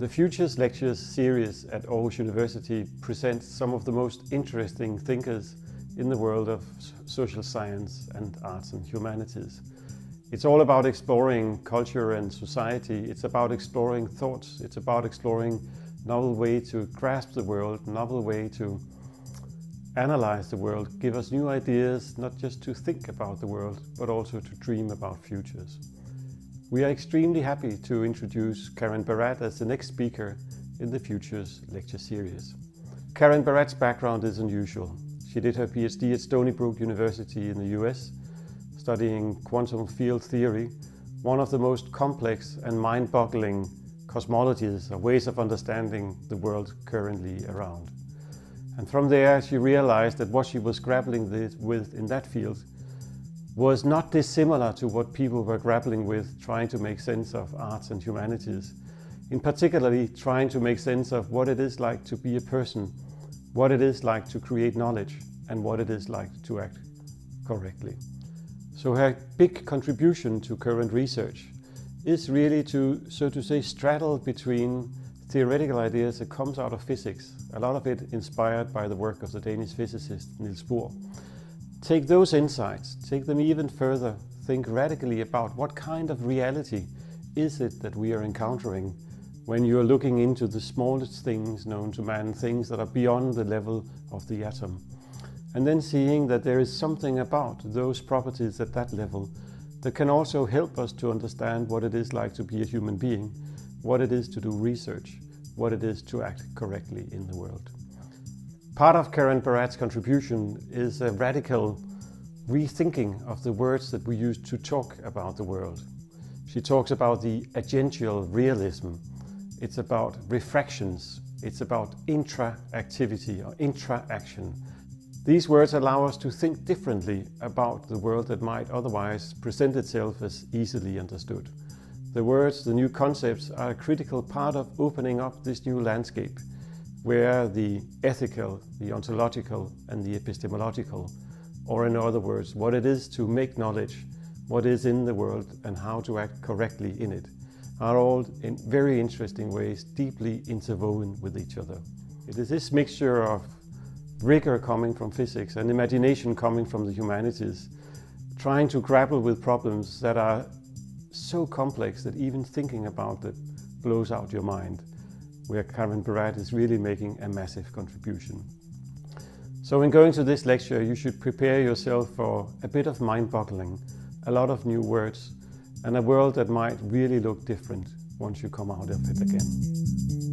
The Futures Lectures series at Aarhus University presents some of the most interesting thinkers in the world of social science and arts and humanities. It's all about exploring culture and society. It's about exploring thoughts. It's about exploring novel way to grasp the world, novel way to analyze the world, give us new ideas, not just to think about the world, but also to dream about futures. We are extremely happy to introduce Karen Barad as the next speaker in the Futures Lecture Series. Karen Barad's background is unusual. She did her PhD at Stony Brook University in the US, studying quantum field theory, one of the most complex and mind-boggling cosmologies or ways of understanding the world currently around. And from there she realized that what she was grappling with in that field was not dissimilar to what people were grappling with trying to make sense of arts and humanities, in particularly trying to make sense of what it is like to be a person, what it is like to create knowledge, and what it is like to act correctly. So her big contribution to current research is really to, so to say, straddle between theoretical ideas that comes out of physics, a lot of it inspired by the work of the Danish physicist Niels Bohr. Take those insights, take them even further, think radically about what kind of reality is it that we are encountering when you are looking into the smallest things known to man, things that are beyond the level of the atom. And then seeing that there is something about those properties at that level that can also help us to understand what it is like to be a human being, what it is to do research, what it is to act correctly in the world. Part of Karen Barad's contribution is a radical rethinking of the words that we use to talk about the world. She talks about the agential realism. It's about refractions. It's about intra-activity or intra-action. These words allow us to think differently about the world that might otherwise present itself as easily understood. The words, the new concepts, are a critical part of opening up this new landscape, where the ethical, the ontological, and the epistemological, or in other words, what it is to make knowledge, what is in the world, and how to act correctly in it, are all in very interesting ways deeply interwoven with each other. It is this mixture of rigor coming from physics and imagination coming from the humanities, trying to grapple with problems that are so complex that even thinking about it blows out your mind, where Karen Barad is really making a massive contribution. So in going to this lecture, you should prepare yourself for a bit of mind-boggling, a lot of new words, and a world that might really look different once you come out of it again.